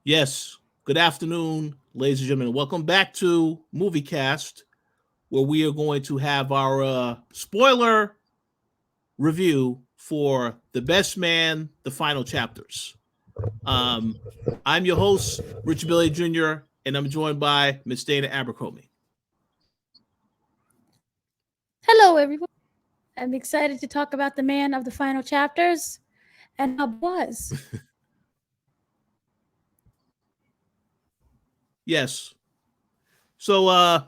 Yes. Good afternoon, ladies and gentlemen. Welcome back to Movie Cast, where we are going to have our spoiler review for The Best Man, the final chapters. Um, I'm your host, Richard Billy Jr., and I'm joined by Miss Dana Abercrombie. Hello, everyone. I'm excited to talk about the man of the final chapters and how it was. Yes. So,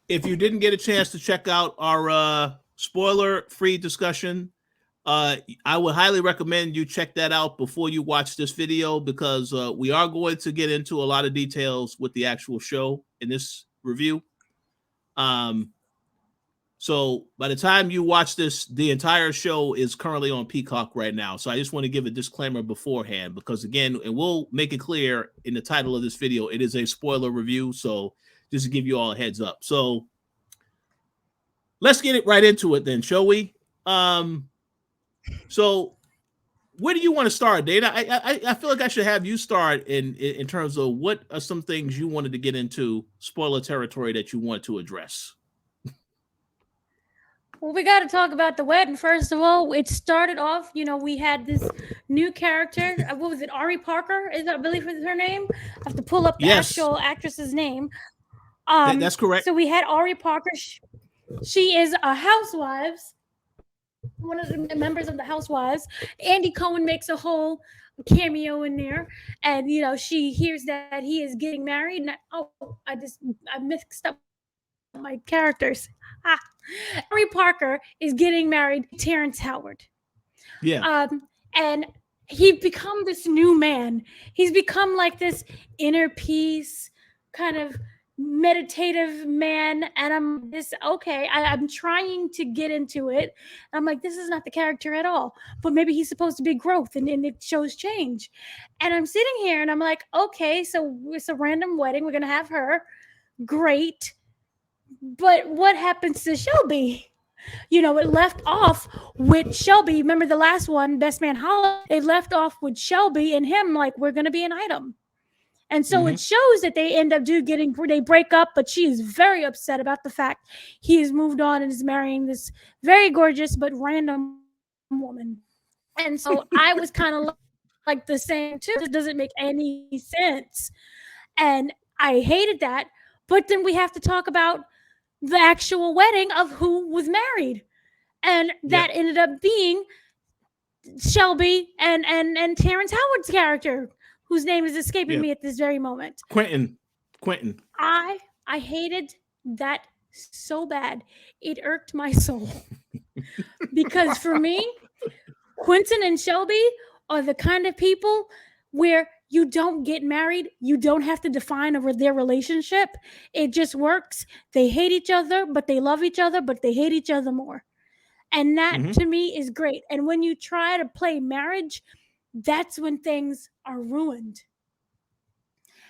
if you didn't get a chance to check out our spoiler-free discussion, I would highly recommend you check that out before you watch this video because we are going to get into a lot of details with the actual show in this review. Um, so by the time you watch this, the entire show is currently on Peacock right now. So I just want to give a disclaimer beforehand because again, and we'll make it clear in the title of this video, it is a spoiler review. So just to give you all a heads up. So let's get it right into it then, shall we? So where do you want to start, Dana? I feel like I should have you start in terms of what are some things you wanted to get into spoiler territory that you want to address. Well, we got to talk about the wedding first of all. It started off, we had this new character. What was it? Ari Parker? I believe is her name. I have to pull up the actual actress's name. That's correct. So we had Ari Parker. She is a housewives. One of the members of the Housewives. Andy Cohen makes a whole cameo in there, and she hears that he is getting married. And I mixed up my characters. Harry Parker is getting married to Terrence Howard. Yeah. And he become this new man. He's become like this inner peace kind of meditative man, and I'm trying to get into it. I'm like, this is not the character at all, but maybe he's supposed to be growth, and it shows change. And I'm sitting here and I'm like, okay, so it's a random wedding, we're gonna have her, great, but what happens to Shelby? It left off with Shelby. Remember the last one, Best Man Hollow? It left off with Shelby and him like, we're gonna be an item. And so it shows that they end up they break up, but she is very upset about the fact he has moved on and is marrying this very gorgeous but random woman. And so I was kind of like the same too. It doesn't make any sense. And I hated that. But then we have to talk about the actual wedding of who was married. And that ended up being Shelby and Terrence Howard's character, whose name is escaping me at this very moment. Quentin. I hated that so bad. It irked my soul. Because for me, Quentin and Shelby are the kind of people where you don't get married. You don't have to define their relationship. It just works. They hate each other, but they love each other, but they hate each other more. And that to me is great. And when you try to play marriage, that's when things are ruined.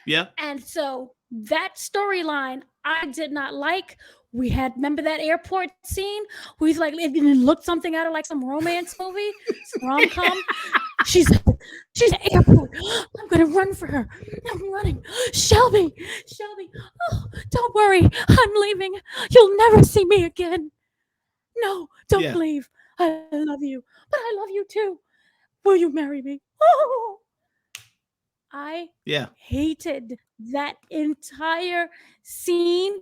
Yeah. And so that storyline I did not like. Remember that airport scene where he's like, it looked something out of like some romance movie, some rom-com. She's at the airport. I'm going to run for her. I'm running. Shelby, oh, don't worry. I'm leaving. You'll never see me again. No, don't leave. I love you, but I love you too. Will you marry me? Oh, I hated that entire scene.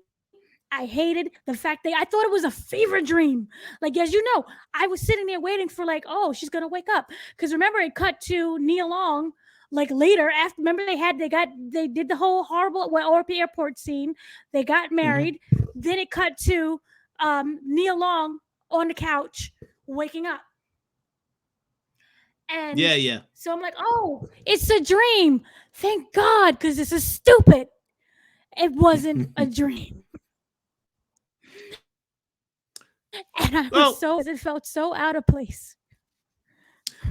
I hated the fact that I thought it was a fever dream. Like, as you know, I was sitting there waiting for like, oh, she's going to wake up. Because remember, it cut to Nia Long, like later after, remember they did the whole horrible airport scene. They got married. Then it cut to Nia Long on the couch waking up. And so I'm like, oh, it's a dream. Thank God, because this is stupid. It wasn't a dream. And it felt so out of place.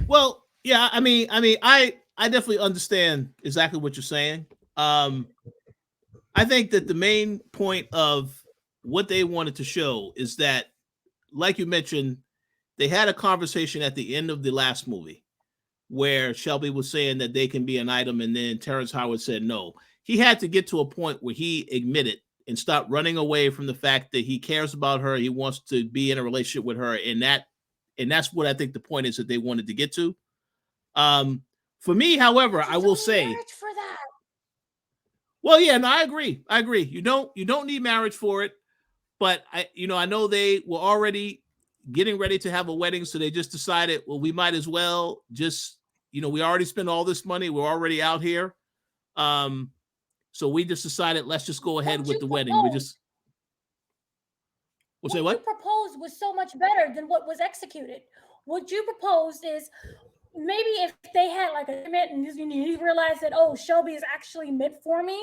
Well, yeah, I definitely understand exactly what you're saying. I think that the main point of what they wanted to show is that, like you mentioned, they had a conversation at the end of the last movie where Shelby was saying that they can be an item, and then Terrence Howard said no. He had to get to a point where he admitted and stop running away from the fact that he cares about her. He wants to be in a relationship with her, and that's what I think the point is that they wanted to get to. For me, however, I will say, marriage for that. well, yeah, no, I agree. You don't need marriage for it, but I know they were already getting ready to have a wedding, so they just decided, well, we might as well just, we already spent all this money, we're already out here. So we just decided, let's just go ahead with the wedding. We just what you proposed was so much better than what was executed. What you proposed is maybe if they had like a commitment and he realized that, oh, Shelby is actually meant for me,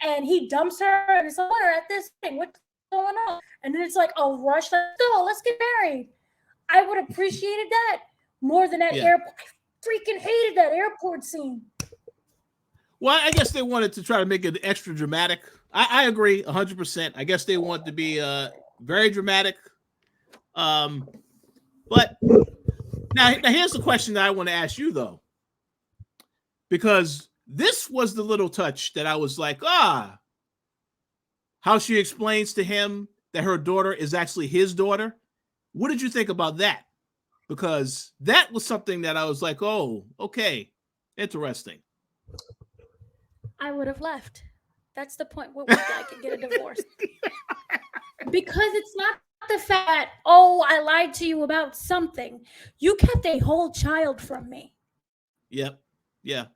and he dumps her and it's like, at this thing, what's going on? And then it's like, oh, rush, let's get married. I would have appreciated that more than that airport. I freaking hated that airport scene. Well, I guess they wanted to try to make it extra dramatic. I agree 100%. I guess they want to be very dramatic. But now here's the question that I want to ask you, though, because this was the little touch that I was like, how she explains to him that her daughter is actually his daughter. What did you think about that? Because that was something that I was like, oh, okay, interesting. I would have left. That's the point where I could get a divorce. Because it's not the fact that, oh, I lied to you about something. You kept a whole child from me. Yep. Yeah.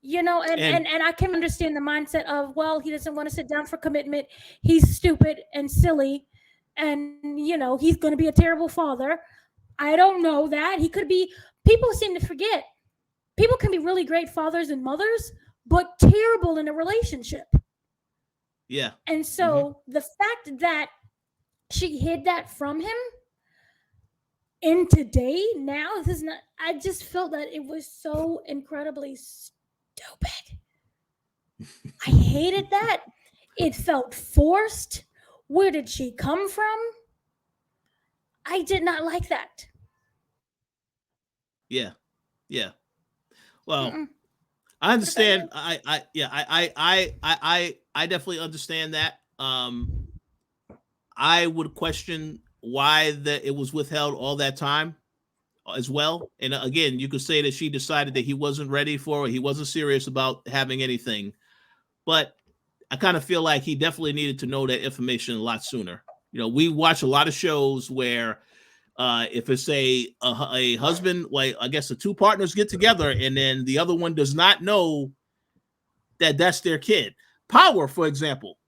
And I can understand the mindset of, well, he doesn't want to sit down for commitment. He's stupid and silly. And, he's going to be a terrible father. I don't know that. He could be, people seem to forget. People can be really great fathers and mothers, but terrible in a relationship. Yeah. And so the fact that she hid that from him in today, now, this is not, I just felt that it was so incredibly stupid. I hated that. It felt forced. Where did she come from? I did not like that. Yeah. Yeah. Well, I understand. I definitely understand that. I would question why it was withheld all that time as well. And again, you could say that she decided that he wasn't ready for it. He wasn't serious about having anything, but I kind of feel like he definitely needed to know that information a lot sooner. We watch a lot of shows where if it's a husband, like I guess the two partners get together and then the other one does not know that that's their kid. Power, for example,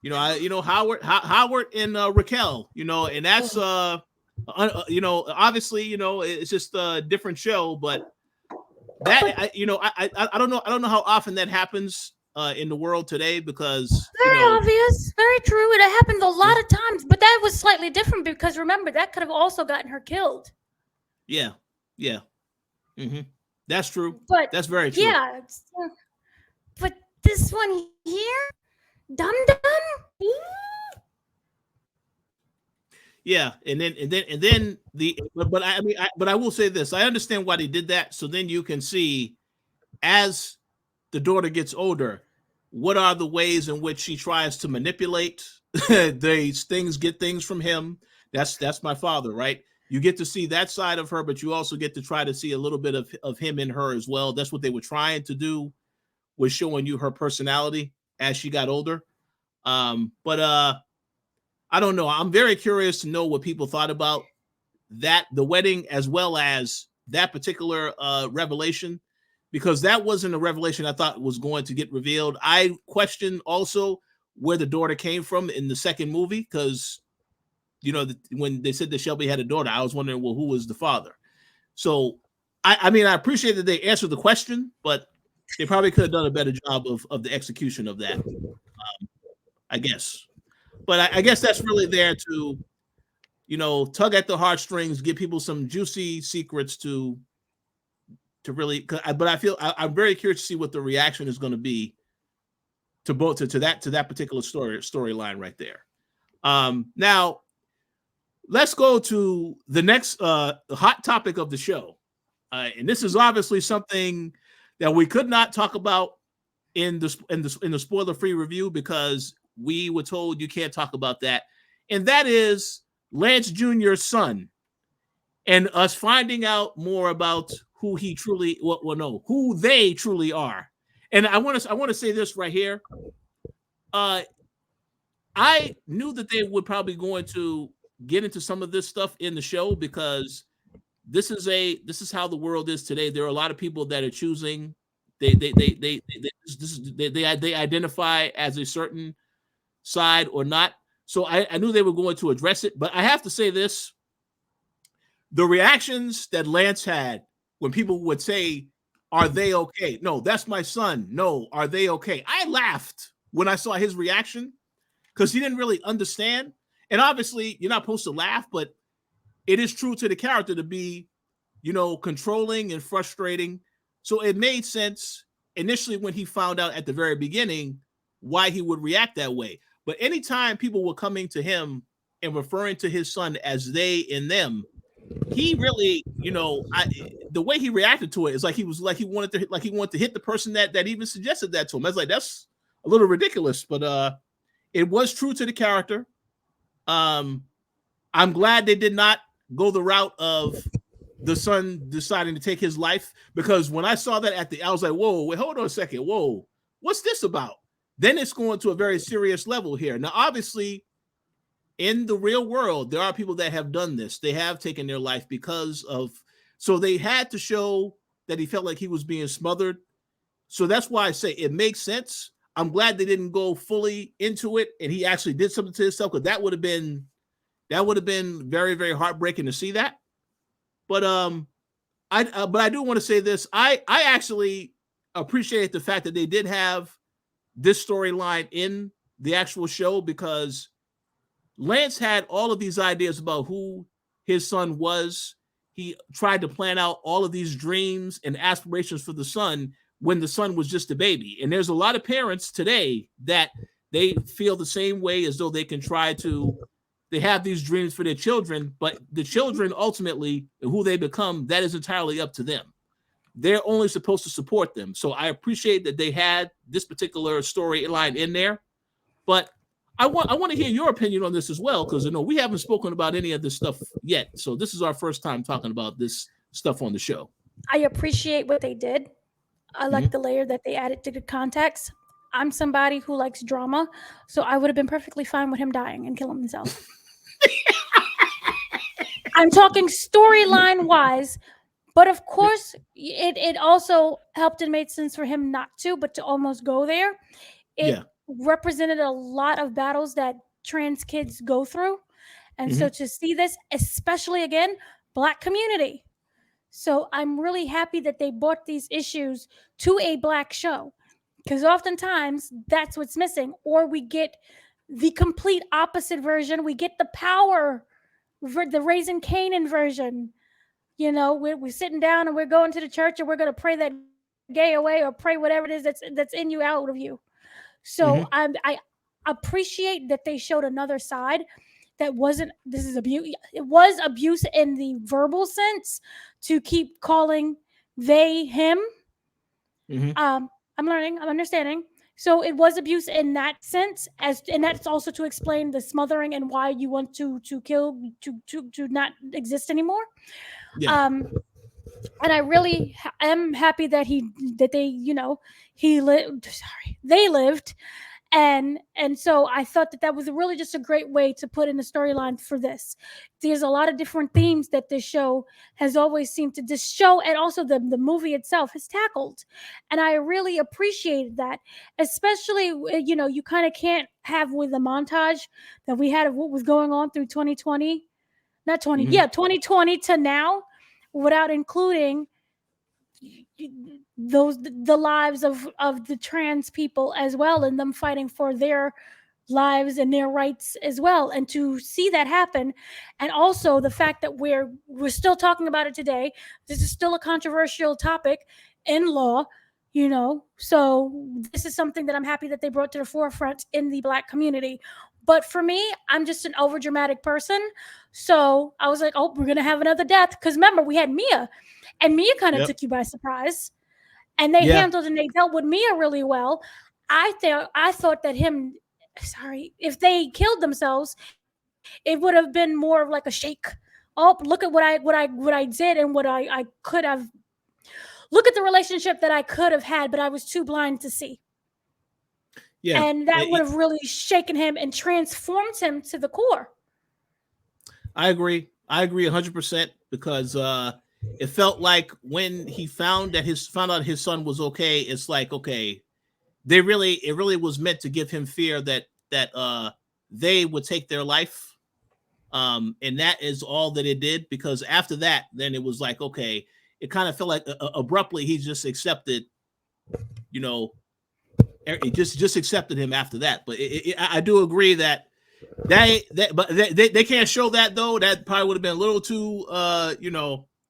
Howard and Raquel, and that's obviously, it's just a different show, but that I don't know how often that happens in the world today, because very obvious, very true. It happens a lot of times, but that was slightly different because remember, that could have also gotten her killed. Yeah. That's true. But that's very true. Yeah, but this one here, dum. Yeah, and then but I will say this: I understand why they did that. So then you can see, as the daughter gets older, what are the ways in which she tries to manipulate these things, get things from him. That's my father, right? You get to see that side of her, but you also get to try to see a little bit of him in her as well. That's what they were trying to do, was showing you her personality as she got older. But I don't know. I'm very curious to know what people thought about that, the wedding, as well as that particular revelation, because that wasn't a revelation I thought was going to get revealed. I questioned also where the daughter came from in the second movie, because when they said that Shelby had a daughter, I was wondering, well, who was the father? So I mean, I appreciate that they answered the question, but they probably could have done a better job of the execution of that, I guess. But I guess that's really there to, tug at the heartstrings, give people some juicy secrets to really. But I feel I'm very curious to see what the reaction is going to be to both to that particular storyline right there. Now, let's go to the next hot topic of the show. And this is obviously something that we could not talk about in the spoiler-free review because we were told you can't talk about that, and that is Lance Jr.'s son, and us finding out more about who he truly, who they truly are. And I want to say this right here. I knew that they would probably going to get into some of this stuff in the show because this is how the world is today. There are a lot of people that are choosing they identify as a certain side or not. So I knew they were going to address it, but I have to say this: the reactions that Lance had when people would say, "Are they okay?" No, that's my son. No, are they okay? I laughed when I saw his reaction because he didn't really understand. And obviously, you're not supposed to laugh, but it is true to the character to be, controlling and frustrating. So it made sense initially when he found out at the very beginning why he would react that way. But anytime people were coming to him and referring to his son as they and them, he really, the way he reacted to it is like he wanted to hit the person that even suggested that to him. I was like, that's a little ridiculous, but it was true to the character. I'm glad they did not go the route of the son deciding to take his life, because when I saw that I was like, whoa, wait, hold on a second. Whoa, what's this about? Then it's going to a very serious level here. Now, obviously, in the real world, there are people that have done this. They have taken their life so they had to show that he felt like he was being smothered. So that's why I say it makes sense. I'm glad they didn't go fully into it and he actually did something to himself, because that would have been very, very heartbreaking to see that. But I do want to say this. I actually appreciate the fact that they did have this storyline in the actual show, because Lance had all of these ideas about who his son was. He tried to plan out all of these dreams and aspirations for the son when the son was just a baby. And there's a lot of parents today that they feel the same way, as though they can they have these dreams for their children, but the children ultimately, who they become, that is entirely up to them. They're only supposed to support them. So I appreciate that they had this particular storyline in there, but I want to hear your opinion on this as well, because we haven't spoken about any of this stuff yet. So this is our first time talking about this stuff on the show. I appreciate what they did. I like the layer that they added to the context. I'm somebody who likes drama, so I would have been perfectly fine with him dying and killing himself. I'm talking storyline wise, but of course, it also helped and made sense for him not to, but to almost go there. It represented a lot of battles that trans kids go through. And so to see this, especially again, Black community. So I'm really happy that they brought these issues to a Black show, because oftentimes that's what's missing. Or we get the complete opposite version. We get the power, the Raising Canaan version. We're sitting down and we're going to the church and we're going to pray that gay away, or pray whatever it is that's in you out of you. So I appreciate that they showed another side that wasn't, this is abuse. It was abuse in the verbal sense, to keep calling they him. I'm learning, I'm understanding. So it was abuse in that sense, and that's also to explain the smothering and why you want to kill, to not exist anymore. And I really am happy that they lived. And so I thought that was really just a great way to put in a storyline for this. There's a lot of different themes that this show has always seemed to just show, and also the movie itself has tackled. And I really appreciated that, especially, you kind of can't have with the montage that we had of what was going on through 2020, 2020 to now, without including the lives of the trans people as well, and them fighting for their lives and their rights as well. And to see that happen, and also the fact that we're still talking about it today. This is still a controversial topic in law, so this is something that I'm happy that they brought to the forefront in the Black community. But for me, I'm just an overdramatic person. So I was like, oh, we're going to have another death. Because remember, we had Mia, and Mia kind of took you by surprise. And they handled and they dealt with Mia really well. I thought that if they killed themselves, it would have been more of like a shake. Oh, look at what I did and what I could have. Look at the relationship that I could have had, but I was too blind to see. Yeah. And that would have really shaken him and transformed him to the core. I agree 100% because it felt like when he found out his son was okay, it's like, okay, it really was meant to give him fear that they would take their life. And that is all that it did, because after that, then it was like, okay, it kind of felt like abruptly he just accepted, it just accepted him after that. But I do agree that but they can't show that though. That probably would have been a little too,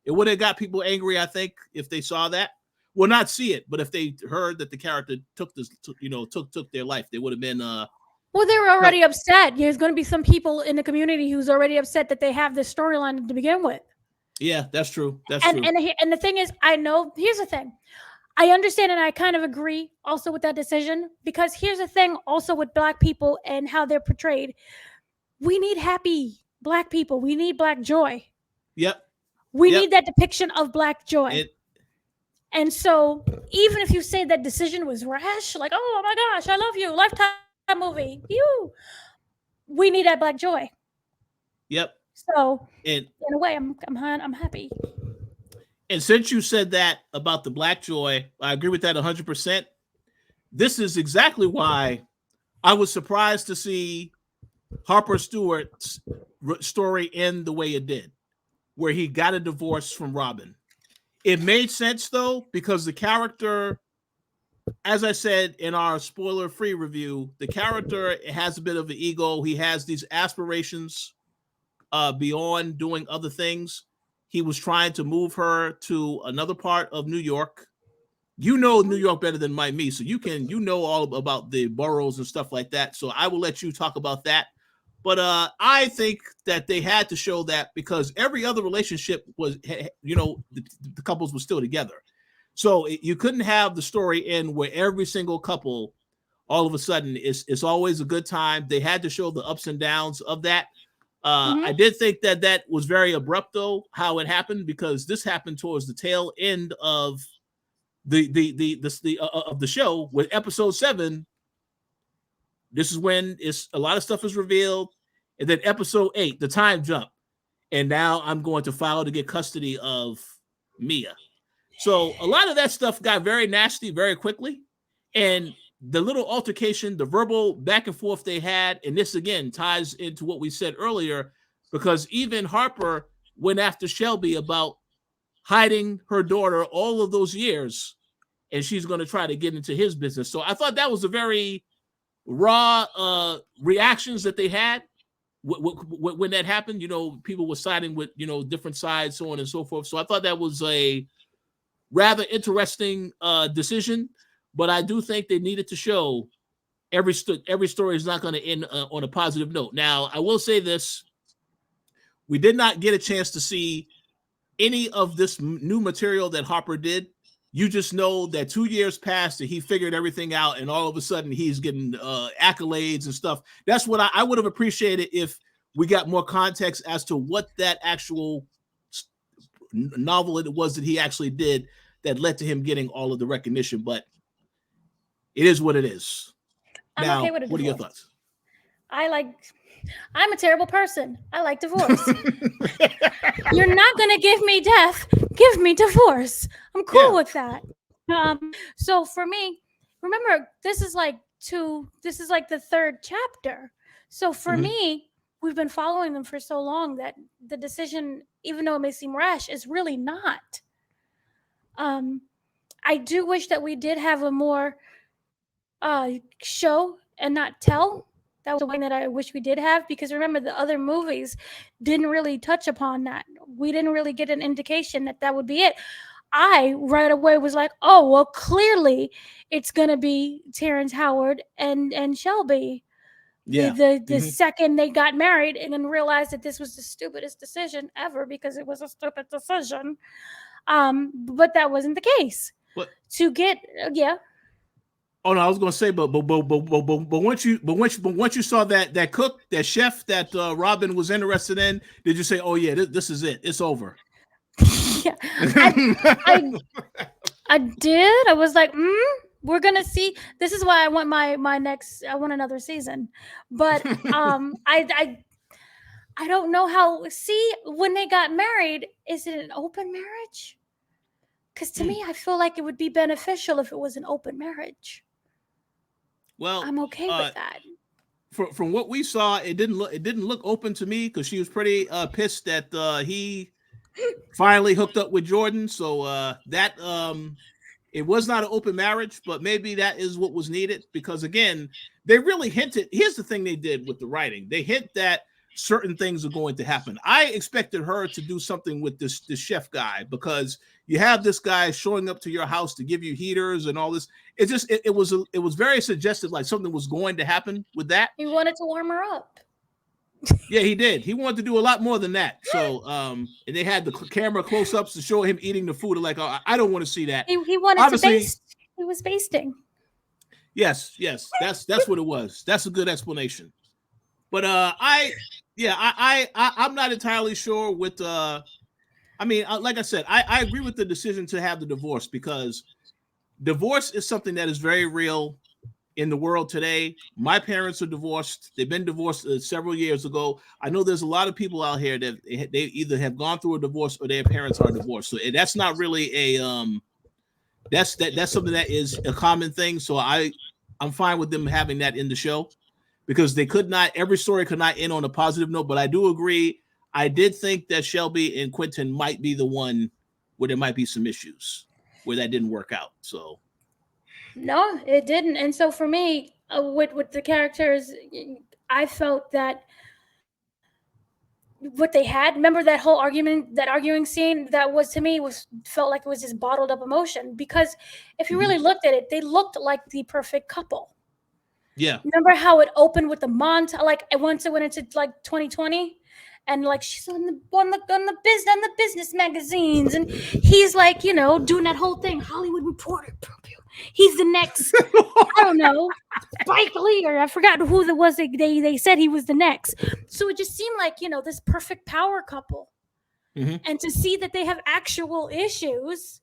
it would have got people angry, I think, if they saw that. Well, not see it, but if they heard that the character took their life, they would have been. Well, they were already upset. There's going to be some people in the community who's already upset that they have this storyline to begin with. Yeah, that's true. True. And the thing is, I know. Here's the thing. I understand and I kind of agree also with that decision, because here's the thing also with Black people and how they're portrayed. We need happy Black people. We need Black joy. Yep. We need that depiction of Black joy. And so even if you say that decision was rash, like, oh my gosh, I love you, Lifetime movie, we need that Black joy. Yep. So in a way, I'm happy. And since you said that about the Black joy, I agree with that 100%. This is exactly why I was surprised to see Harper Stewart's story end the way it did, where he got a divorce from Robin. It made sense though, because the character, as I said in our spoiler-free review, the character has a bit of an ego. He has these aspirations beyond doing other things. He was trying to move her to another part of New York. You know New York better than me, so you know all about the boroughs and stuff like that. So I will let you talk about that. But I think that they had to show that, because every other relationship was, the couples were still together. So you couldn't have the story end where every single couple, all of a sudden, it's always a good time. They had to show the ups and downs of that. I did think that was very abrupt, though, how it happened, because this happened towards the tail end of the show, with episode 7. This is when a lot of stuff is revealed, and then episode 8, the time jump, and now I'm going to file to get custody of Mia. So a lot of that stuff got very nasty very quickly, and the little altercation, the verbal back and forth they had, and this again ties into what we said earlier, because even Harper went after Shelby about hiding her daughter all of those years, and she's going to try to get into his business. So I thought that was a very raw reactions that they had when that happened. People were siding with different sides, so on and so forth. So I thought that was a rather interesting decision. But I do think they needed to show every story is not going to end on a positive note. Now, I will say this. We did not get a chance to see any of this new material that Harper did. You just know that 2 years passed and he figured everything out, and all of a sudden he's getting accolades and stuff. That's what I would have appreciated if we got more context as to what that actual novel it was that he actually did that led to him getting all of the recognition. But it is what it is. Now, okay with what are your thoughts? I'm a terrible person. I like divorce. You're not going to give me death. Give me divorce. I'm cool with that. So for me, remember, this is like the third chapter. So for me, we've been following them for so long that the decision, even though it may seem rash, is really not. I do wish that we did have a more show and not tell. That was one that I wish we did have, because remember, the other movies didn't really touch upon that. We didn't really get an indication that would be it. I right away was like, oh, well, clearly it's going to be Terrence Howard and Shelby. Yeah. The second they got married and then realized that this was the stupidest decision ever because it was a stupid decision. But that wasn't the case. What? To get Oh no, I was gonna say, but once you saw that cook, that chef that Robin was interested in, did you say, "Oh yeah, this is it, it's over"? Yeah, I did. I was like, we're gonna see. This is why I want my next. I want another season, but I don't know how. See, when they got married, is it an open marriage? Because to me, I feel like it would be beneficial if it was an open marriage. Well, I'm okay with that. From what we saw, it didn't look open to me because she was pretty pissed that he finally hooked up with Jordan. So that it was not an open marriage, but maybe that is what was needed because again, they really hinted. Here's the thing they did with the writing: they hint that certain things are going to happen. I expected her to do something with this chef guy because you have this guy showing up to your house to give you heaters and all this. It just it was very suggestive, like something was going to happen with that. He wanted to warm her up. Yeah, he did. He wanted to do a lot more than that. So, and they had the camera close-ups to show him eating the food. Like, oh, I don't want to see that. He wanted Obviously, to baste. He was basting. Yes, that's what it was. That's a good explanation. But I'm not entirely sure with I mean, like I said, I agree with the decision to have the divorce because divorce is something that is very real in the world today. My parents are divorced. They've been divorced several years ago. I know there's a lot of people out here that they either have gone through a divorce or their parents are divorced. So that's not really a that's something that is a common thing. So I'm fine with them having that in the show because every story could not end on a positive note. But I do agree. I did think that Shelby and Quentin might be the one where there might be some issues where that didn't work out. So no, it didn't. And so for me, with the characters, I felt that what they had. Remember that whole arguing scene? That was to me felt like it was just bottled up emotion. Because if you really looked at it, they looked like the perfect couple. Yeah. Remember how it opened with the montage? Like once it went into like 2020. And like she's on the business magazines, and he's like, doing that whole thing, Hollywood Reporter. He's the next, I don't know, Spike Lee, or I forgot who it was. They said he was the next. So it just seemed like this perfect power couple, and to see that they have actual issues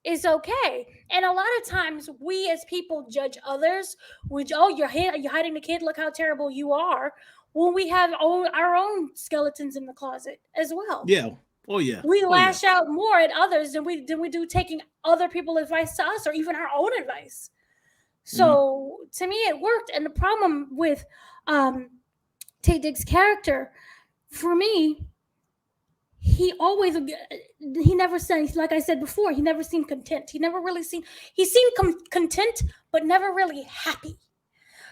is okay. And a lot of times we as people judge others. You're hiding the kid. Look how terrible you are. Well, we have our own skeletons in the closet as well. Yeah. Oh yeah. We lash out more at others than we do taking other people's advice to us or even our own advice. So to me, it worked. And the problem with Taye Diggs' character, for me, he never said, like I said before, he never seemed content. He seemed content, but never really happy.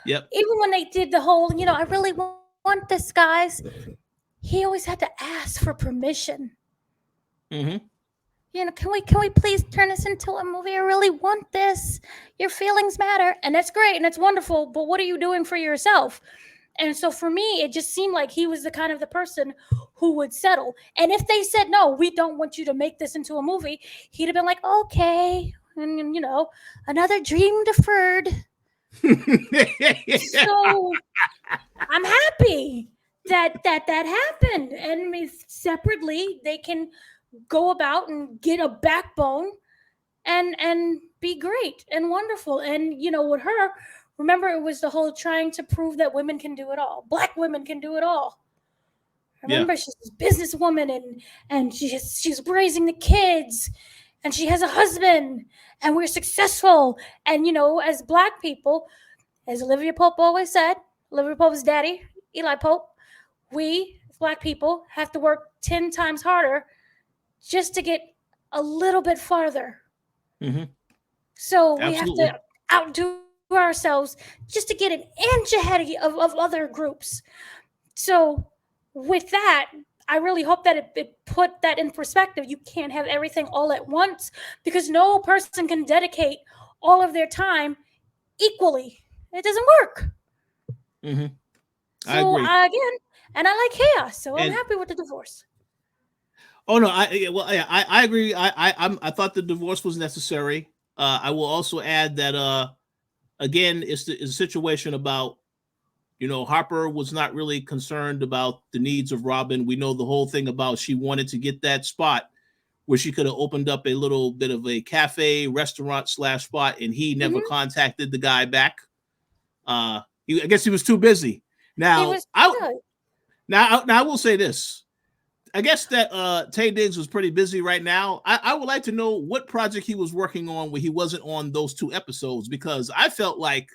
Yep. Even when they did the whole, I really want this, guys, he always had to ask for permission. Can we please turn this into a movie? I really want this. Your feelings matter. And that's great and that's wonderful. But what are you doing for yourself? And so for me, it just seemed like he was the kind of the person who would settle. And if they said, no, we don't want you to make this into a movie, he'd have been like, okay. And, another dream deferred. So I'm happy that happened. And separately, they can go about and get a backbone and be great and wonderful. And with her, remember, it was the whole trying to prove that women can do it all. Black women can do it all. Remember, she's this businesswoman and she's raising the kids and she has a husband and we're successful. And as Black people, as Olivia Pope always said, Olivia Pope's daddy, Eli Pope, we Black people have to work 10 times harder just to get a little bit farther. So we have to outdo ourselves just to get an inch ahead of other groups. So with that, I really hope that it put that in perspective. You can't have everything all at once because no person can dedicate all of their time equally. It doesn't work. I So agree. again, and I like chaos, so I'm And happy with the divorce. oh no, I agree. I thought the divorce was necessary. I will also add that again, it's a situation about, Harper was not really concerned about the needs of Robin. We know the whole thing about she wanted to get that spot where she could have opened up a little bit of a cafe, restaurant / spot, and he never contacted the guy back. I guess he was too busy. He Now was I good. now I will say this. I guess that Tay Diggs was pretty busy right now. I would like to know what project he was working on when he wasn't on those 2 episodes, because I felt like,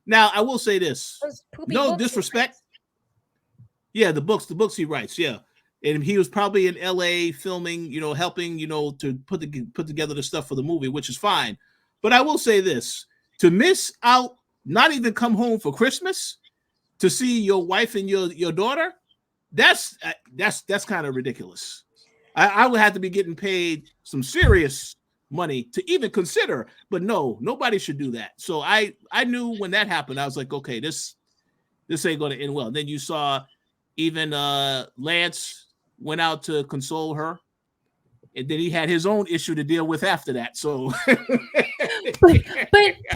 now I will say this, Those poopy no books he disrespect. writes. Yeah, the books he writes. Yeah, and he was probably in L.A. filming, helping, to put together the stuff for the movie, which is fine. But I will say this: to miss out, not even come home for Christmas to see your wife and your daughter, that's kind of ridiculous. I would have to be getting paid some serious money to even consider. But no, nobody should do that. So I knew when that happened, I was like, okay, this ain't going to end well. Then you saw even Lance went out to console her, and then he had his own issue to deal with after that. So, but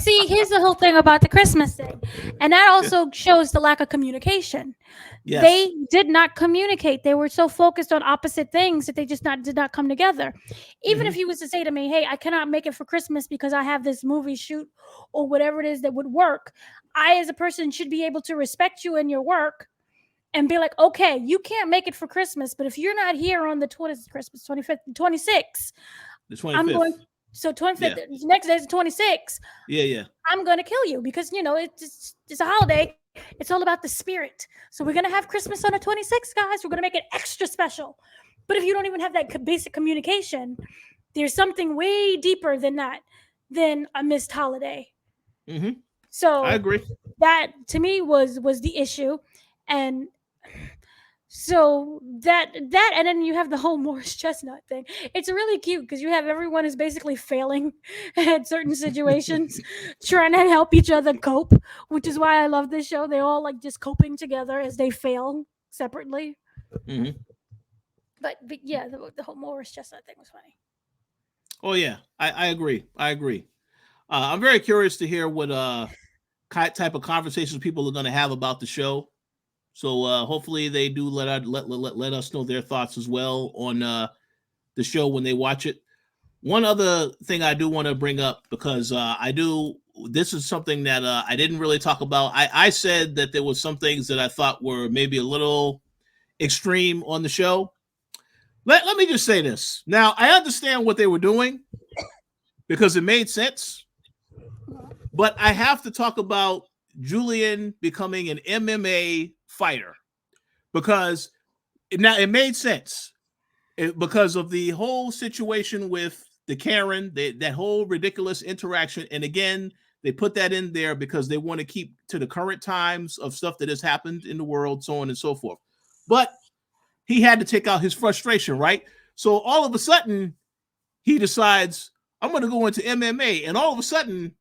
see, here's the whole thing about the Christmas thing, and that also shows the lack of communication. yes. They did not communicate. They were so focused on opposite things that they just did not come together. Even if he was to say to me, "Hey, I cannot make it for Christmas because I have this movie shoot," or whatever it is that would work, I, as a person, should be able to respect you in your work and be like, okay, you can't make it for Christmas, but if you're not here on the 20th, Christmas 25th, 26th, The 25th. I'm going. So 25th, next day is the 26th. Yeah. I'm going to kill you because it's a holiday. It's all about the spirit. So we're going to have Christmas on the 26th, guys. We're going to make it extra special. But if you don't even have that basic communication, there's something way deeper than that, than a missed holiday. So I agree. That to me was the issue, and so that and then you have the whole Morris Chestnut thing. It's really cute because you have everyone is basically failing at certain situations, trying to help each other cope, which is why I love this show. They're all like just coping together as they fail separately. But yeah, the whole Morris Chestnut thing was funny. Oh yeah, I agree. I'm very curious to hear what type of conversations people are going to have about the show. So hopefully they do let us know their thoughts as well on the show when they watch it. One other thing I do want to bring up, because this is something that I didn't really talk about. I said that there was some things that I thought were maybe a little extreme on the show. Let me just say this. Now, I understand what they were doing because it made sense. But I have to talk about Julian becoming an MMA fighter, because it made sense because of the whole situation with the Karen, that whole ridiculous interaction. And again, they put that in there because they want to keep to the current times of stuff that has happened in the world, so on and so forth. But he had to take out his frustration, right? So all of a sudden, he decides, I'm going to go into MMA, and all of a sudden,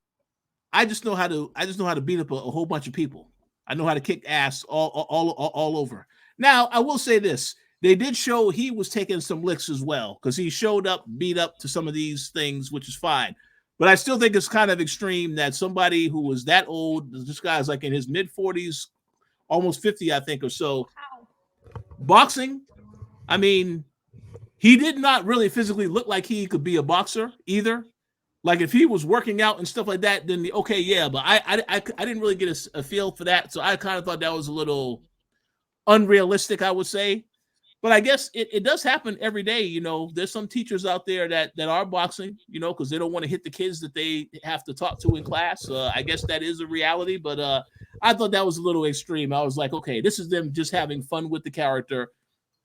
I just know how to beat up a whole bunch of people. I know how to kick ass all over. Now, I will say this. They did show he was taking some licks as well, because he showed up beat up to some of these things, which is fine. But I still think it's kind of extreme that somebody who was that old, this guy's like in his mid-40s, almost 50, I think, or so, boxing, I mean, he did not really physically look like he could be a boxer either. Like if he was working out and stuff like that, then okay, yeah. But I didn't really get a feel for that, so I kind of thought that was a little unrealistic, I would say. But I guess it does happen every day. There's some teachers out there that are boxing, because they don't want to hit the kids that they have to talk to in class. I guess that is a reality. But I thought that was a little extreme. I was like, okay, this is them just having fun with the character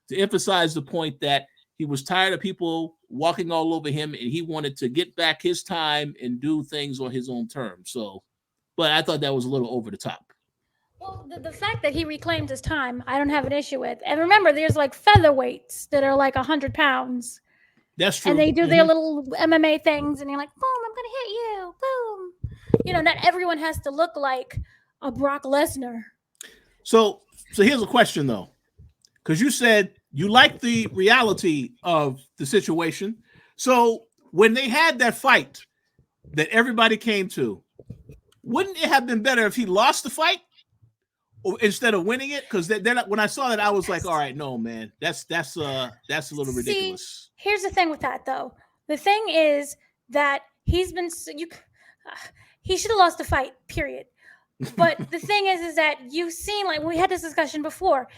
to emphasize the point that he was tired of people walking all over him, and he wanted to get back his time and do things on his own terms. So, but I thought that was a little over the top. Well, the fact that he reclaimed his time, I don't have an issue with. And remember, there's like featherweights that are like 100 pounds. That's true. And they do their little MMA things, and you're like, boom, I'm going to hit you. Boom. Not everyone has to look like a Brock Lesnar. So So here's a question though, because you said you like the reality of the situation. So when they had that fight that everybody came to, wouldn't it have been better if he lost the fight instead of winning it? Because then when I saw that, I was like, all right, no, man, that's a little ridiculous. Here's the thing with that though. The thing is that he should have lost the fight, period. But the thing is that you've seen, like we had this discussion before,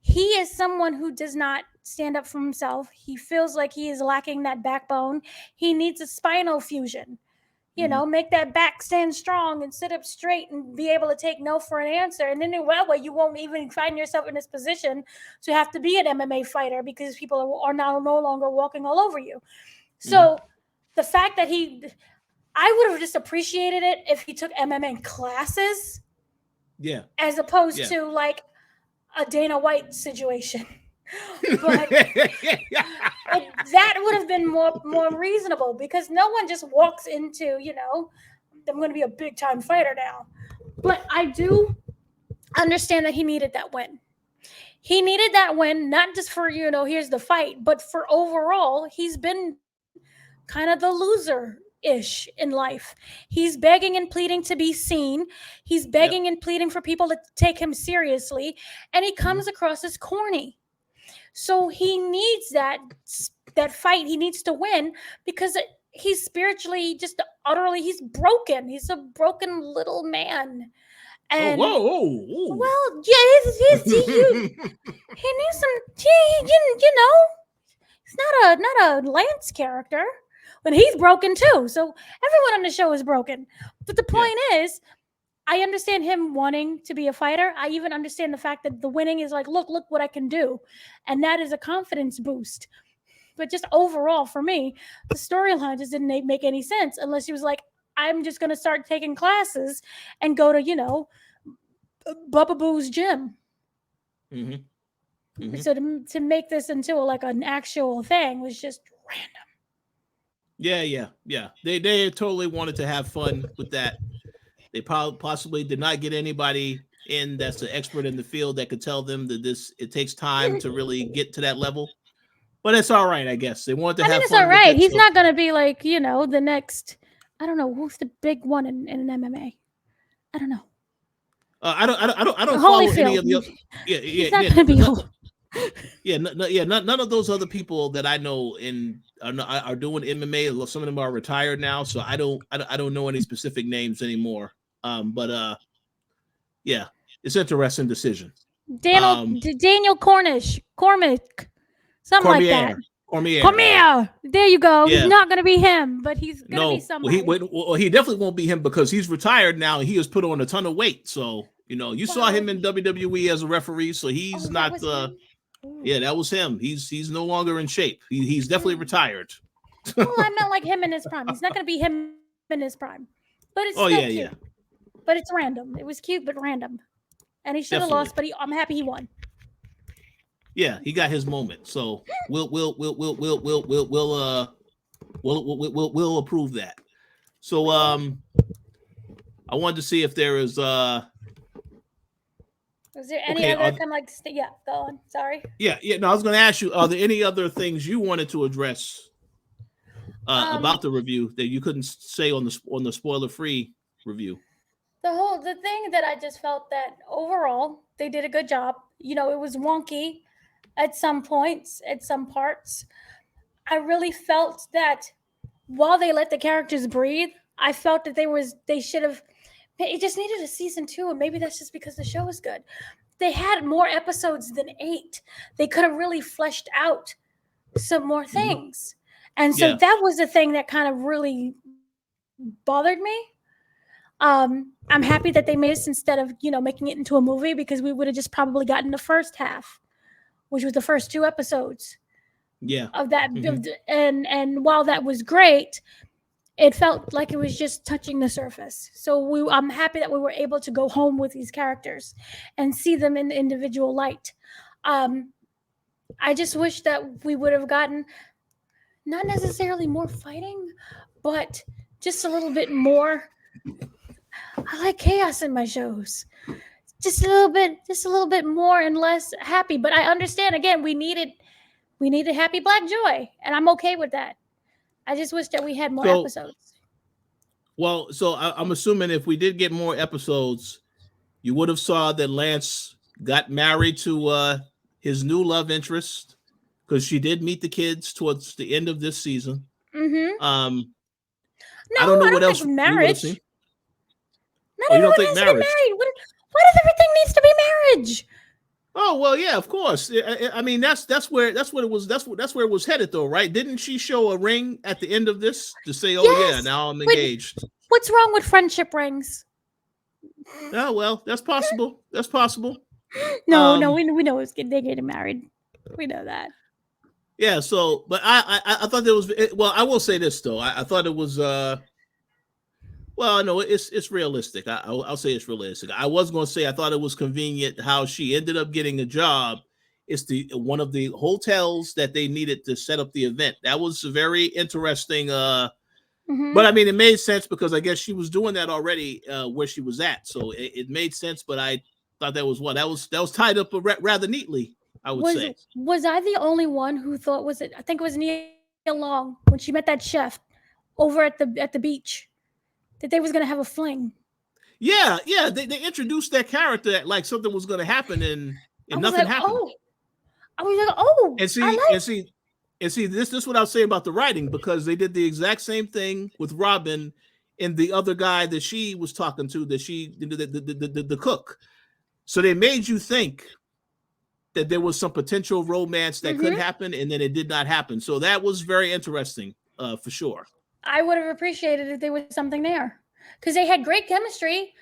he is someone who does not stand up for himself. He feels like he is lacking that backbone. He needs a spinal fusion. You know, make that back stand strong and sit up straight and be able to take no for an answer. And then in that way, you won't even find yourself in this position to have to be an MMA fighter because people are now no longer walking all over you. So the fact that I would have just appreciated it if he took MMA classes. Yeah. As opposed to like a Dana White situation. But that would have been more reasonable because no one just walks into, you know, I'm going to be a big time fighter now. But I do understand that he needed that win. He needed that win, not just for, you know, here's the fight, but for overall, he's been kind of the loser-ish in life. He's begging and pleading to be seen. He's begging and pleading for people to take him seriously. And he comes across as corny. So he needs that fight. He needs to win because he's spiritually just utterly, he's broken. He's a broken little man. And whoa. Well, yeah, he needs some, you know, he's not a Lance character, but he's broken too. So everyone on the show is broken. But the point is, I understand him wanting to be a fighter. I even understand the fact that the winning is like, look what I can do. And that is a confidence boost. But just overall, for me, the storyline just didn't make any sense unless he was like, I'm just going to start taking classes and go to, you know, Bubba Boo's gym. So to make this into like an actual thing was just random. Yeah. They totally wanted to have fun with that. They possibly did not get anybody in that's an expert in the field that could tell them that it takes time to really get to that level. But it's all right, I guess. They wanted to have fun. It's all right. He's not going to be like, you know, the next, I don't know, who's the big one in an MMA? I don't know. I don't follow any of the. He's not going to be old. None of those other people that I know are doing MMA. Some of them are retired now, so I don't know any specific names anymore. But it's an interesting decision. Daniel Cormick, something like that. Cormier. There you go. Yeah. He's not going to be him, but he's going to be somebody. He definitely won't be him because he's retired now and he has put on a ton of weight. So, you know, you saw him in WWE as a referee, so he's not yeah, that was him. He's no longer in shape. He's definitely retired. Well, I meant like him in his prime. He's not going to be him in his prime. But it's still cute. Yeah. But it's random. It was cute but random. And he should have lost, but I'm happy he won. Yeah, he got his moment. So we'll approve that. So I wanted to see if there is was there any other kind of like go on. Sorry. Yeah. No, I was going to ask you, are there any other things you wanted to address about the review that you couldn't say on the spoiler-free review? The thing that I just felt that overall they did a good job. You know, it was wonky at some points, at some parts. I really felt that while they let the characters breathe, I felt that they should have. It just needed a season 2, and maybe that's just because the show is good. They had more episodes than 8. They could have really fleshed out some more things. And so that was the thing that kind of really bothered me. I'm happy that they made this instead of, you know, making it into a movie, because we would have just probably gotten the first half, which was the first 2 episodes of that. And while that was great, it felt like it was just touching the surface. So I'm happy that we were able to go home with these characters and see them in the individual light. I just wish that we would have gotten not necessarily more fighting, but just a little bit more. I like chaos in my shows. just a little bit more and less happy. But I understand. Again, we needed happy Black joy, and I'm okay with that. I just wish that we had more So, episodes. well, so I'm assuming if we did get more episodes, you would have saw that Lance got married to his new love interest because she did meet the kids towards the end of this season. Mm-hmm. No, I don't know I what don't else think we would have seen. marriage. Not Oh, you don't everyone think has to be marriage? married. Why does everything needs to be marriage? Oh well, yeah, of course. I mean, that's where it was. That's where it was headed, though, right? Didn't she show a ring at the end of this to say, "Oh yeah, Yes. now I'm But engaged"? what's wrong with friendship rings? Oh well, that's possible. That's possible. No, Um, we know they're getting married. We know that. yeah. So, but I thought there was. Well, I will say this though. I thought it was. Well, no, it's realistic. I'll say it's realistic. I was going to say I thought it was convenient how she ended up getting a job. It's the one of the hotels that they needed to set up the event. That was very interesting. Mm-hmm. But I mean, it made sense because I guess she was doing that already where she was at, so it made sense. But I thought that was tied up rather neatly. I would say. Was I the only one who thought was it? I think it was Nia Long when she met that chef over at the beach that they was gonna have a fling. Yeah, yeah. They introduced that character like something was going to happen, and I was nothing like, happened. oh, I was like, oh, And I see, like. and see, and see, this is what I'll say about the writing because they did the exact same thing with Robin and the other guy that she was talking to, that she the cook. So they made you think that there was some potential romance that could Mm-hmm. happen, and then it did not happen. So that was very interesting, for sure. I would have appreciated if there was something there because they had great chemistry.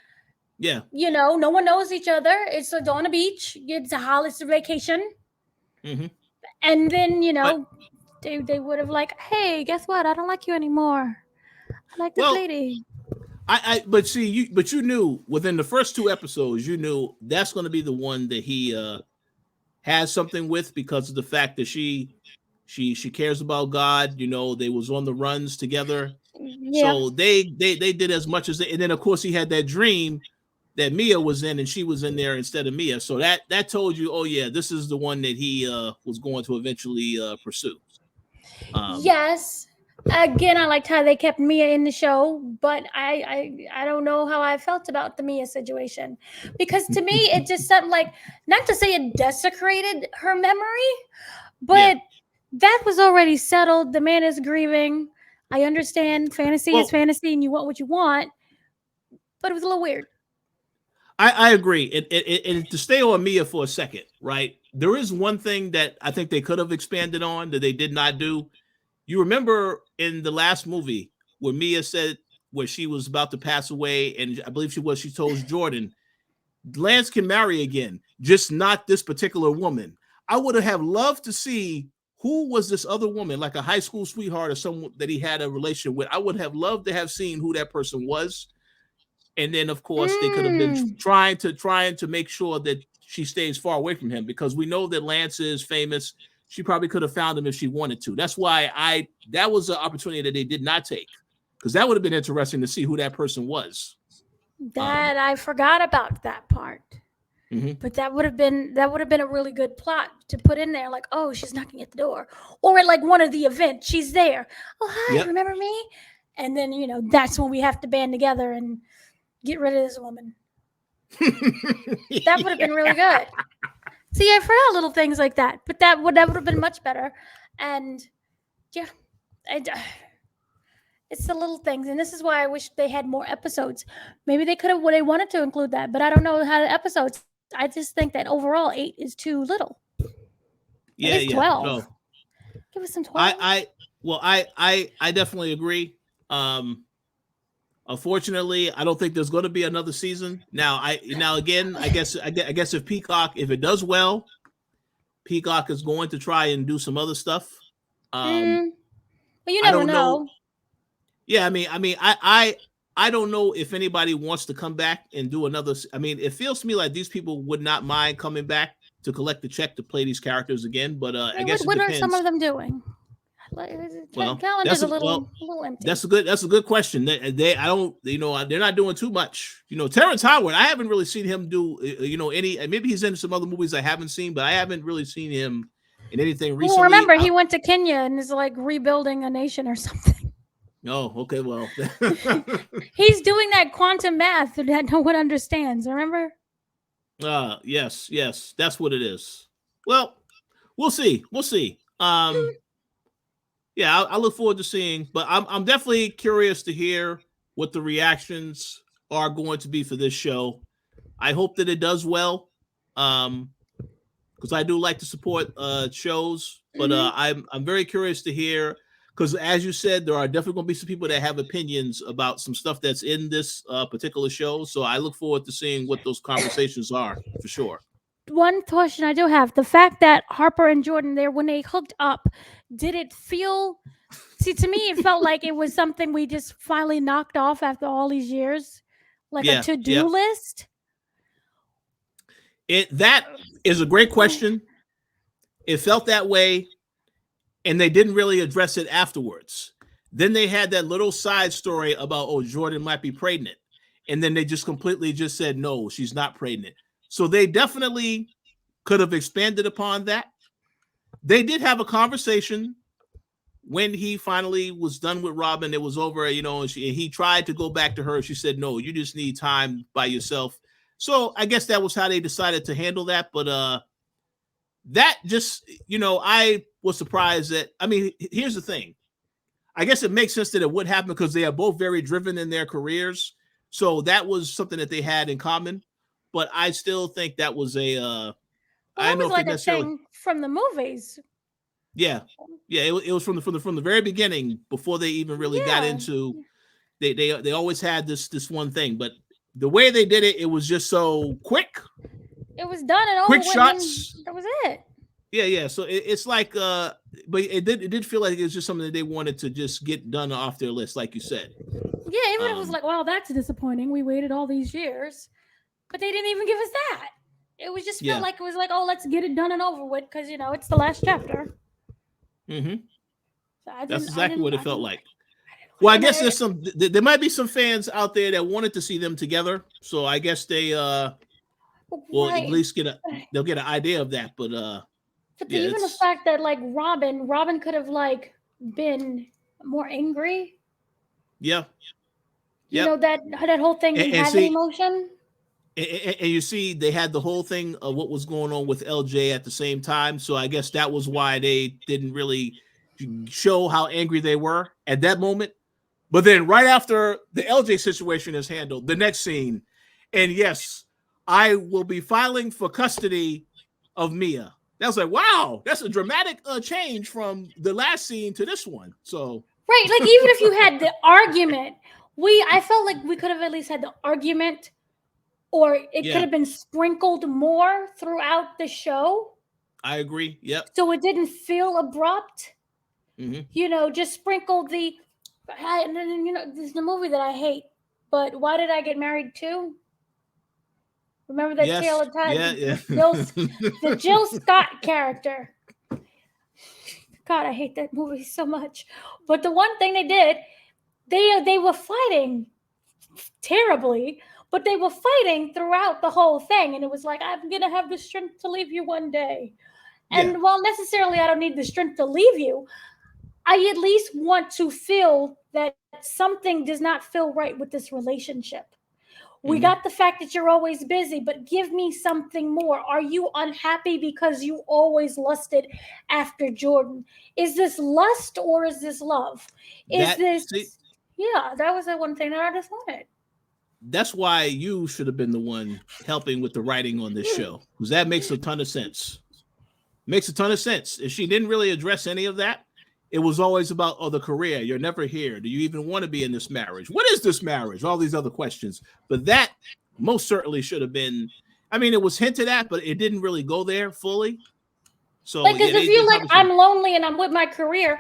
Yeah. You know, no one knows each other. It's on a beach. It's a holiday vacation, Mm-hmm. and then But they would have like, hey, guess what? I don't like you anymore. I like this well, lady. but see, you knew within the first two episodes, you knew that's going to be the one that he has something with because of the fact that she cares about God. You know, they was on the runs together, Yeah, so they did as much as and then of course he had that dream that Mia was in and she was in there instead of Mia. So that told you, oh yeah, this is the one that he was going to eventually pursue. yes. Again, I liked how they kept Mia in the show, but I don't know how I felt about the Mia situation because to me it just something like, not to say it desecrated her memory, but Yeah. that was already settled. The man is grieving. I understand fantasy is Well, fantasy and you want what you want, but it was a little weird. I agree. And to stay on Mia for a second, right? There is one thing that I think they could have expanded on that they did not do. You remember in the last movie where Mia said where she was about to pass away, and I believe she told Jordan, Lance can marry again, just not this particular woman. I would have loved to see who was this other woman, like a high school sweetheart or someone that he had a relation with. I would have loved to have seen who that person was. And then of course they could have been Mm, trying to make sure that she stays far away from him because we know that Lance is famous. She probably could have found him if she wanted to. That's why that was an opportunity that they did not take because that would have been interesting to see who that person was. that I forgot about that part. Mhm. But that would have been a really good plot to put in there. Like, oh, she's knocking at the door, or at like one of the events, she's there. Oh, hi, Yep. remember me? And then that's when we have to band together and get rid of this woman. That would have been really good. See, I forgot little things like that, but that would have been much better. And yeah, it's the little things, and this is why I wish they had more episodes. Maybe they could have, they wanted to include that, but I don't know how the episodes. I just think that overall 8 is too little. At least 12. No, Give us some 12. I definitely agree. Unfortunately, I don't think there's going to be another season. Now again, I guess if Peacock, if it does well, Peacock is going to try and do some other stuff. But you I never don't know. know. Yeah, I don't know if anybody wants to come back and do another. I mean, it feels to me like these people would not mind coming back to collect the check to play these characters again. But I guess What it are some depends. of them doing? Well, calendar's a little empty. That's a good question. They I don't, they're not doing too much. Terrence Howard, I haven't really seen him do any. Maybe he's in some other movies I haven't seen, but I haven't really seen him in anything recently. Well, remember he went to Kenya and is like rebuilding a nation or something. Oh, okay. Well, he's doing that quantum math that no one understands. Remember? Yes, that's what it is. Well, we'll see. Yeah, I look forward to seeing, but I'm definitely curious to hear what the reactions are going to be for this show. I hope that it does well, because I do like to support shows, but I'm very curious to hear, because as you said, there are definitely going to be some people that have opinions about some stuff that's in this particular show. So I look forward to seeing what those conversations are for sure. One question I do have: the fact that Harper and Jordan there, when they hooked up, did it feel? See, to me, it felt like it was something we just finally knocked off after all these years, like a to-do list. That is a great question. It felt that way, and they didn't really address it afterwards. Then they had that little side story about, Jordan might be pregnant, and then they just completely just said, no, she's not pregnant. So they definitely could have expanded upon that. They did have a conversation when he finally was done with Robin. It was over, and he tried to go back to her. She said, no, you just need time by yourself. So I guess that was how they decided to handle that. But that just, I was surprised that, here's the thing. I guess it makes sense that it would happen because they are both very driven in their careers. So that was something that they had in common. But I still think that was I don't know if like a thing from the movies. Yeah, it was from the very beginning, before they even really got into. They always had this one thing, but the way they did it, it was just so quick. It was done and over. Quick shots. That was it. Yeah. So it's like, but it did feel like it was just something that they wanted to just get done off their list, like you said. Yeah, even if it was like, wow, that's disappointing. We waited all these years. But they didn't even give us that. It was just felt like it was like, let's get it done and over with, because it's the last chapter. Mm-hmm. So that's exactly what it felt like. Well, I guess there might be some fans out there that wanted to see them together. So I guess they will at least they'll get an idea of that. But even the fact that like Robin could have like been more angry. Yeah. That whole thing had an emotion. And you see, they had the whole thing of what was going on with LJ at the same time. So I guess that was why they didn't really show how angry they were at that moment. But then right after the LJ situation is handled, the next scene, and yes, I will be filing for custody of Mia. That was like, wow, that's a dramatic change from the last scene to this one. So right, like even if you had the argument, I felt like we could have at least had the argument. Or it could have been sprinkled more throughout the show. I agree. Yep. So it didn't feel abrupt. Mm-hmm. Just sprinkle this is the movie that I hate. But Why Did I Get Married Too? Remember that Tale of Time? Yeah. The Jill Scott character. God, I hate that movie so much. But the one thing they did, they were fighting terribly. But they were fighting throughout the whole thing. And it was like, I'm going to have the strength to leave you one day. And while necessarily I don't need the strength to leave you, I at least want to feel that something does not feel right with this relationship. We got the fact that you're always busy, but give me something more. Are you unhappy because you always lusted after Jordan? Is this lust or is this love? That was the one thing that I just wanted. That's why you should have been the one helping with the writing on this show, because that makes a ton of sense. Makes a ton of sense. If she didn't really address any of that, it was always about, the career. You're never here. Do you even want to be in this marriage? What is this marriage? All these other questions. But that most certainly should have been, it was hinted at, but it didn't really go there fully. So because if you're like, I'm lonely and I'm with my career,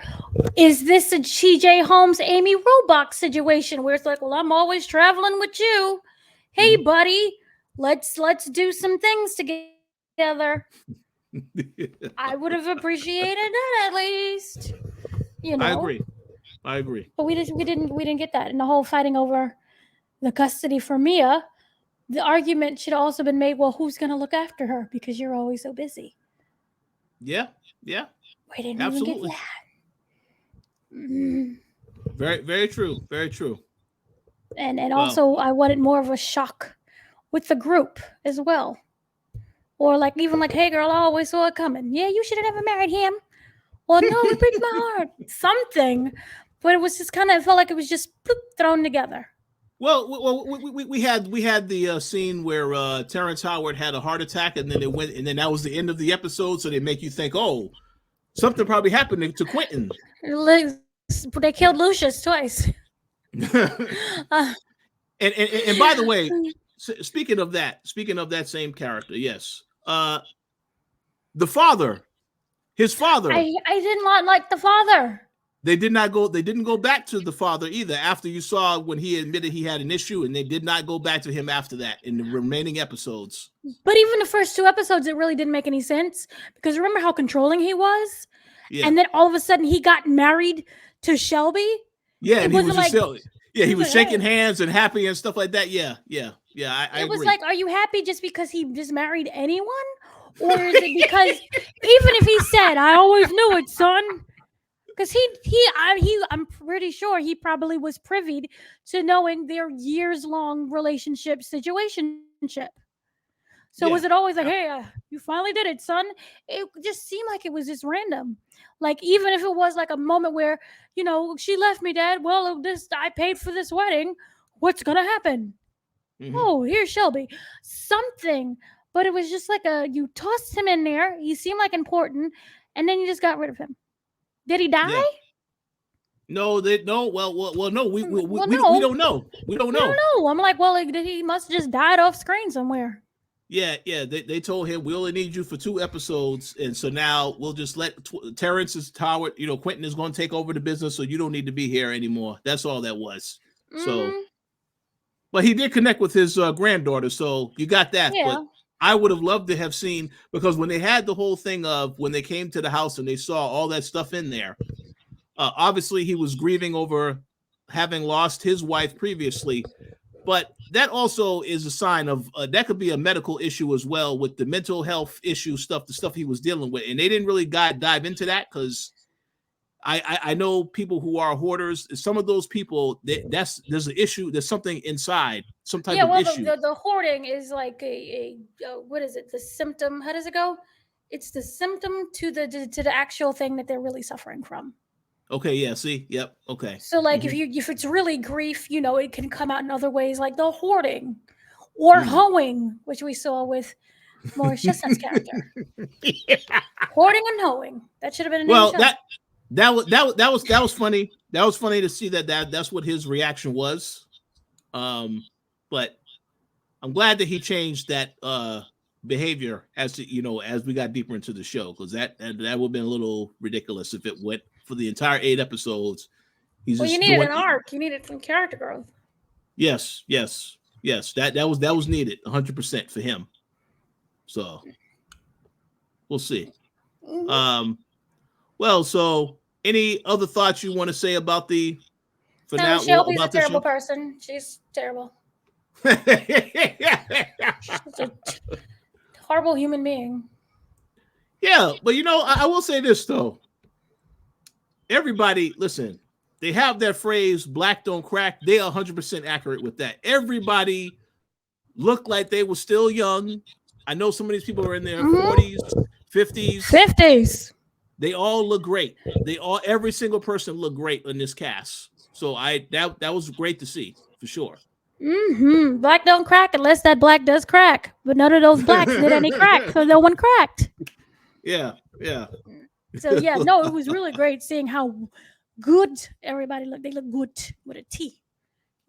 is this a TJ Holmes, Amy Robach situation where it's like, well, I'm always traveling with you. Hey, buddy, let's do some things together. I would have appreciated that at least. You I know, agree. I agree. but we didn't get that. And the whole fighting over the custody for Mia, the argument should have also been made. Well, who's going to look after her because you're always so busy. Yeah. Yeah. We didn't even get Absolutely. that. Mm. Very, very true. Very true. And Well, also I wanted more of a shock with the group as well. Or like even like, hey girl, I always saw it coming. Yeah, you should have never married him. Well, no, it breaks my heart. Something. But it was just kind of, it felt like it was just bloop, thrown together. we had the scene where Terrence Howard had a heart attack, and then it went, and then that was the end of the episode. So they make you think, oh, something probably happened to Quentin. They killed Lucius twice. And by the way, speaking of that same character, yes, the father, his father. I did not like the father. They didn't go back to the father either after you saw when he admitted he had an issue, and they did not go back to him after that in the remaining episodes. But even the first 2 episodes, it really didn't make any sense because remember how controlling he was? Yeah. And then all of a sudden he got married to Shelby? Yeah, and he was just he was like, shaking hands and happy and stuff like that. Yeah. I It was agree. like, are you happy just because he just married anyone? Or is it because even if he said, I always knew it, son? Because I'm pretty sure he probably was privy to knowing their years-long relationship situationship. So was it always like, hey, you finally did it, son? It just seemed like it was just random. Like even if it was like a moment where, she left me, Dad. Well, I paid for this wedding. What's gonna happen? Mm-hmm. Oh, here's Shelby. Something. But it was just like you tossed him in there. He seemed like important, and then you just got rid of him. Did he die? Yeah. No, no. Well, no. We no. We don't know. We don't know. I'm like, well, he must have just died off screen somewhere. Yeah. They told him we only need you for 2 episodes, and so now we'll just let Terrence is Howard. Quentin is going to take over the business, so you don't need to be here anymore. That's all that was. Mm-hmm. So, but he did connect with his granddaughter, so you got that. Yeah. But I would have loved to have seen, because when they had the whole thing of when they came to the house and they saw all that stuff in there, obviously he was grieving over having lost his wife previously, but that also is a sign of that could be a medical issue as well with the mental health issue stuff, the stuff he was dealing with, and they didn't really dive into that because I know people who are hoarders. Some of those people, there's an issue. There's something inside, some type of issue. The hoarding is like a what is it? The symptom. How does it go? It's the symptom to the actual thing that they're really suffering from. Okay. Yeah. See. Yep. Okay. So like if it's really grief, it can come out in other ways, like the hoarding or hoeing, which we saw with Morris Chestnut's character. Yeah. Hoarding and hoeing. That should have been a name. That was funny. That was funny to see that's what his reaction was. But I'm glad that he changed that behavior as we got deeper into the show, because that would have been a little ridiculous if it went for the entire 8 episodes. You needed an arc. You needed some character growth. Yes. That was needed 100% for him. So we'll see. Mm-hmm. Well, so any other thoughts you want to say about the finale? Shelby's a terrible person. She's terrible. She's a horrible human being. Yeah, but I will say this though. Everybody, listen, they have that phrase, black don't crack. They are 100% accurate with that. Everybody looked like they were still young. I know some of these people are in their 40s, 50s. They all look great. Every single person looked great in this cast. So that was great to see for sure. Mm-hmm. Black don't crack unless that black does crack. But none of those blacks did any crack, so no one cracked. Yeah. So yeah, no, it was really great seeing how good everybody looked. They look good with a T.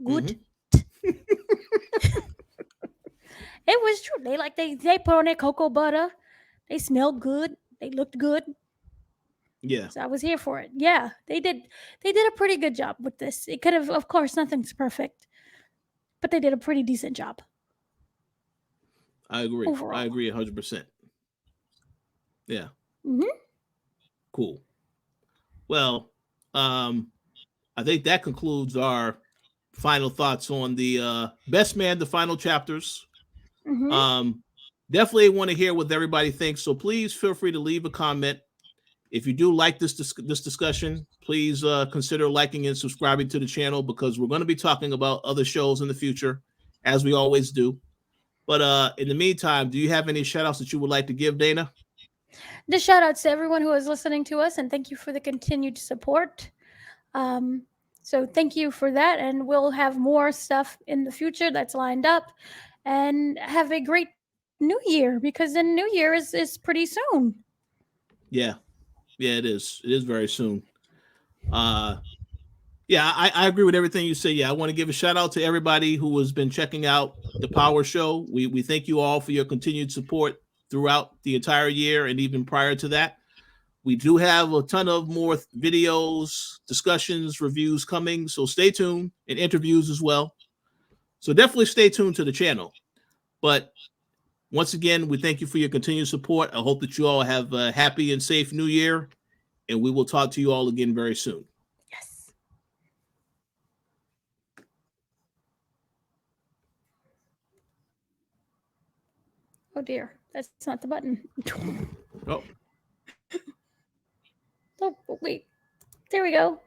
Good. Mm-hmm. It was true. They put on their cocoa butter. They smelled good. They looked good. Yeah. So I was here for it. Yeah, they did a pretty good job with this. It could have, of course, nothing's perfect, but they did a pretty decent job. I agree. Overall. I agree 100%. Yeah. Mm-hmm. Cool. Well, I think that concludes our final thoughts on the Best Man, the final chapters. Mm-hmm. Definitely want to hear what everybody thinks. So please feel free to leave a comment. If you do like this discussion, please consider liking and subscribing to the channel, because we're going to be talking about other shows in the future, as we always do. But in the meantime, do you have any shout outs that you would like to give, Dana? The shout outs to everyone who is listening to us, and thank you for the continued support. So thank you for that, and we'll have more stuff in the future that's lined up. And have a great new year, because the new year is pretty soon. Yeah, it is. It is very soon. Yeah, I agree with everything you say. Yeah, I want to give a shout out to everybody who has been checking out the Power Show. We thank you all for your continued support throughout the entire year and even prior to that. We do have a ton of more videos, discussions, reviews coming, so stay tuned, and interviews as well. So definitely stay tuned to the channel. But once again, we thank you for your continued support. I hope that you all have a happy and safe new year, and we will talk to you all again very soon. Yes. Oh dear, that's not the button. Oh. Oh, wait. There we go.